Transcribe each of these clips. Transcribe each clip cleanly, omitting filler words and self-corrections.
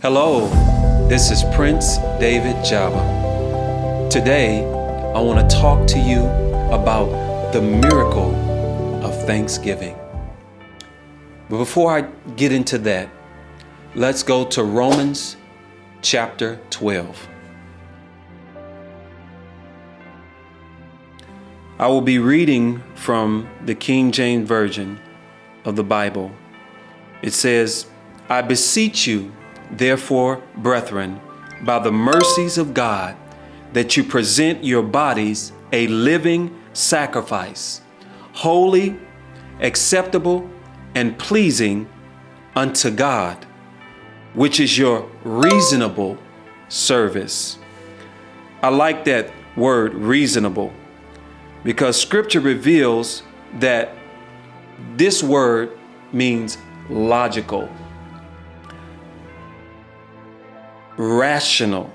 Hello, this is Prince David Java. Today, I want to talk to you about the miracle of Thanksgiving. But before I get into that, let's go to Romans chapter 12. I will be reading from the King James Version of the Bible. It says, I beseech you, therefore, brethren, by the mercies of God, that you present your bodies a living sacrifice, holy, acceptable, and pleasing unto God, which is your reasonable service. I like that word reasonable because scripture reveals that this word means logical, rational.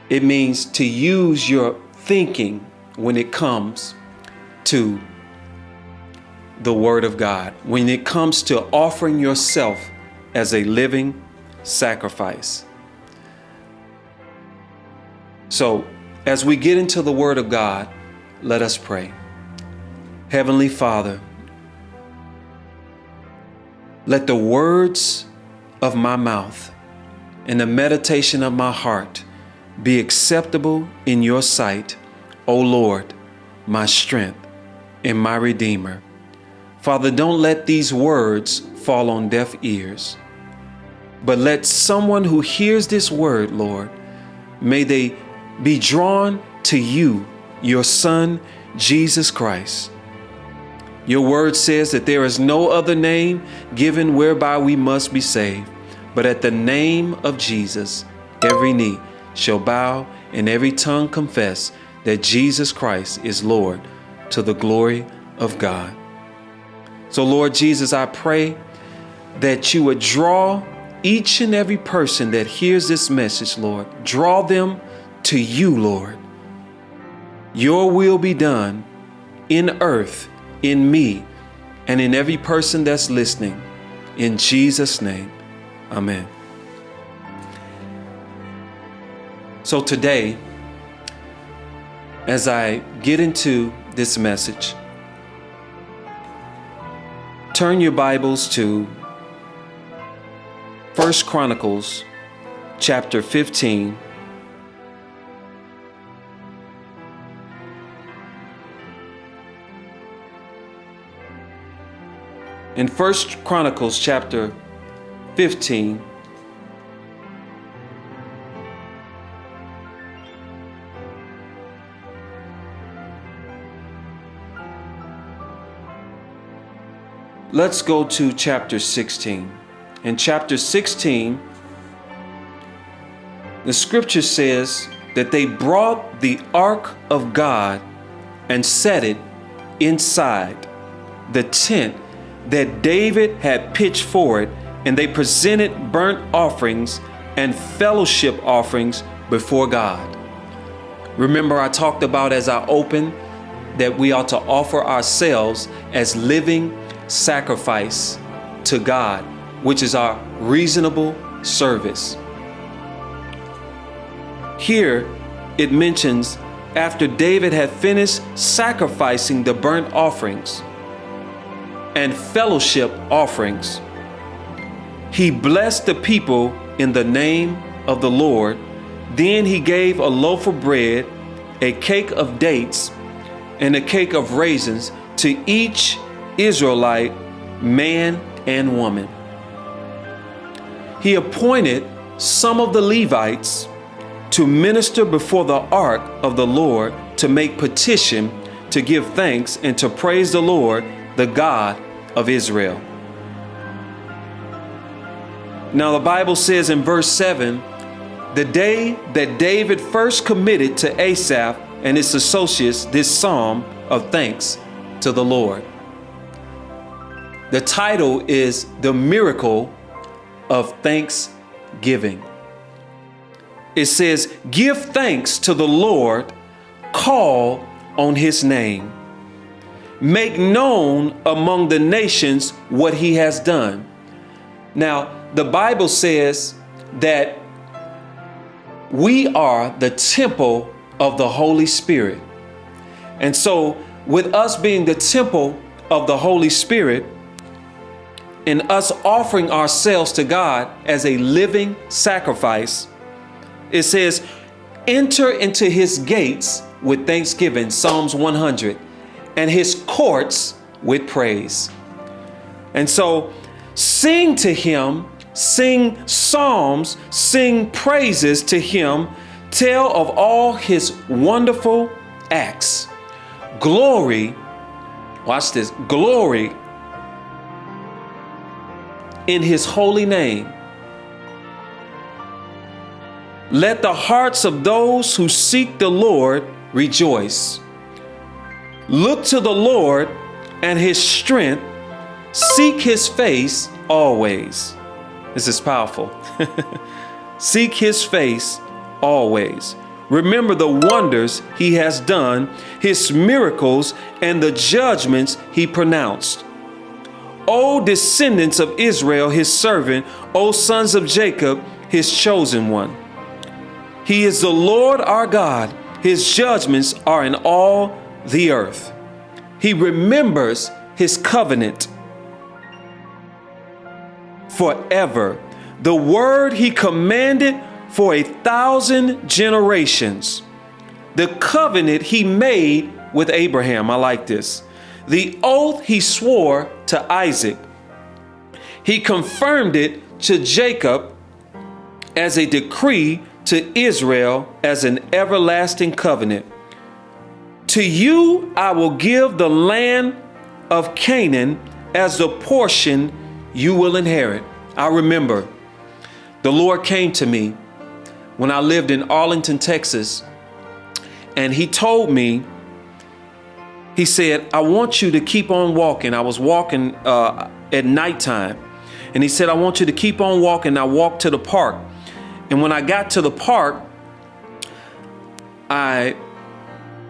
It means to use your thinking when it comes to the Word of God, when it comes to offering yourself as a living sacrifice. So, as we get into the Word of God, let us pray. Heavenly Father, let the words of my mouth and the meditation of my heart be acceptable in your sight, O Lord, my strength and my Redeemer. Father, don't let these words fall on deaf ears, but let someone who hears this word, Lord, may they be drawn to you, your Son, Jesus Christ. Your word says that there is no other name given whereby we must be saved, but at the name of Jesus, every knee shall bow and every tongue confess that Jesus Christ is Lord, to the glory of God. So, Lord Jesus, I pray that you would draw each and every person that hears this message, Lord. Draw them to you, Lord. Your will be done in earth, in me, and in every person that's listening. In Jesus' name, amen. So today, as I get into this message, turn your Bibles to 1 Chronicles chapter 15. In 1 Chronicles chapter 15, let's go to chapter 16. In chapter 16, the scripture says that they brought the ark of God and set it inside the tent that David had pitched for it, and they presented burnt offerings and fellowship offerings before God. Remember, I talked about as I opened that we ought to offer ourselves as living sacrifice to God, which is our reasonable service. Here it mentions after David had finished sacrificing the burnt offerings and fellowship offerings, he blessed the people in the name of the Lord. Then he gave a loaf of bread, a cake of dates, and a cake of raisins to each Israelite man and woman. He appointed some of the Levites to minister before the ark of the Lord, to make petition, to give thanks, and to praise the Lord, the God of Israel. Now the Bible says in verse 7, the day that David first committed to Asaph and his associates this psalm of thanks to the Lord. The title is The Miracle of Thanksgiving. It says, give thanks to the Lord, call on his name. Make known among the nations what he has done. Now, the Bible says that we are the temple of the Holy Spirit. And so with us being the temple of the Holy Spirit and us offering ourselves to God as a living sacrifice, it says, enter into his gates with thanksgiving, Psalms 100, and his courts with praise. And so sing to him, sing psalms, sing praises to him, tell of all his wonderful acts. Glory, watch this, glory in his holy name. Let the hearts of those who seek the Lord rejoice. Look to the Lord and his strength. Seek his face always. This is powerful. Seek his face always. Remember the wonders he has done, his miracles, and the judgments he pronounced. O descendants of Israel, his servant, O sons of Jacob, his chosen one. He is the Lord our God. His judgments are in all the earth. He remembers his covenant forever. The word he commanded for 1,000 generations. The covenant he made with Abraham. I like this. The oath he swore to Isaac. He confirmed it to Jacob as a decree, to Israel as an everlasting covenant. To you I will give the land of Canaan as the portion you will inherit. I remember the Lord came to me when I lived in Arlington, Texas, and he told me, he said, I want you to keep on walking. I was walking at nighttime, and he said, I want you to keep on walking. I walked to the park. And when I got to the park, I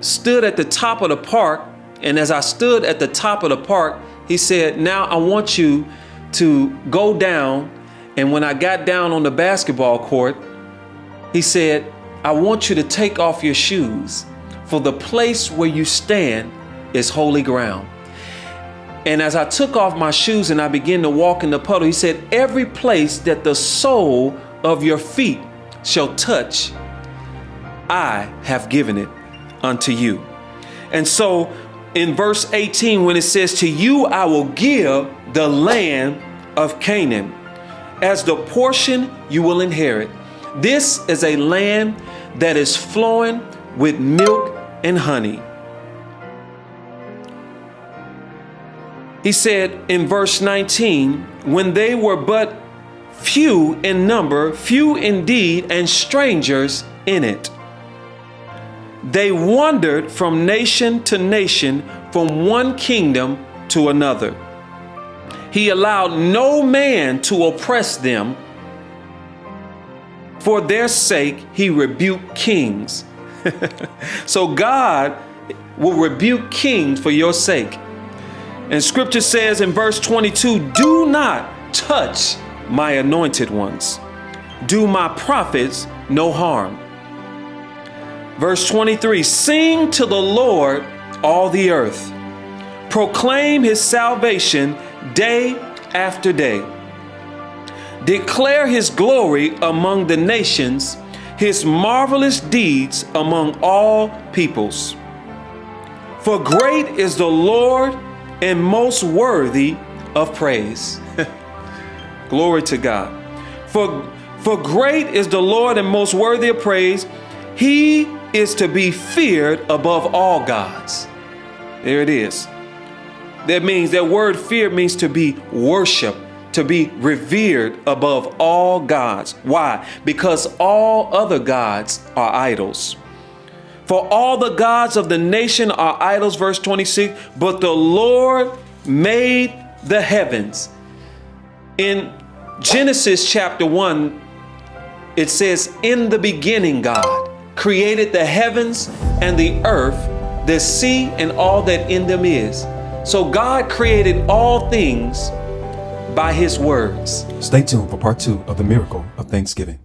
stood at the top of the park. And as I stood at the top of the park, he said, now I want you to go down. And when I got down on the basketball court, he said, I want you to take off your shoes, for the place where you stand is holy ground. And as I took off my shoes and I began to walk in the puddle, he said, every place that the sole of your feet shall touch, I have given it unto you. And so in verse 18, when it says, to you I will give the land of Canaan as the portion you will inherit. This is a land that is flowing with milk and honey. He said in verse 19, when they were but few in number, few indeed, and strangers in it, they wandered from nation to nation, from one kingdom to another. He allowed no man to oppress them. For their sake, he rebuked kings. So God will rebuke kings for your sake. And scripture says in verse 22, do not touch my anointed ones. Do my prophets no harm. Verse 23, sing to the Lord all the earth. Proclaim his salvation day after day. Declare his glory among the nations, his marvelous deeds among all peoples. For great is the Lord and most worthy of praise. Glory to God. For great is the Lord and most worthy of praise. He is to be feared above all gods. There it is. That means that word fear means to be worshiped, to be revered above all gods. Why? Because all other gods are idols. For all the gods of the nation are idols, verse 26, but the Lord made the heavens. In Genesis chapter 1, it says, in the beginning, God created the heavens and the earth, the sea and all that in them is. So God created all things by his words. Stay tuned for part 2 of the miracle of Thanksgiving.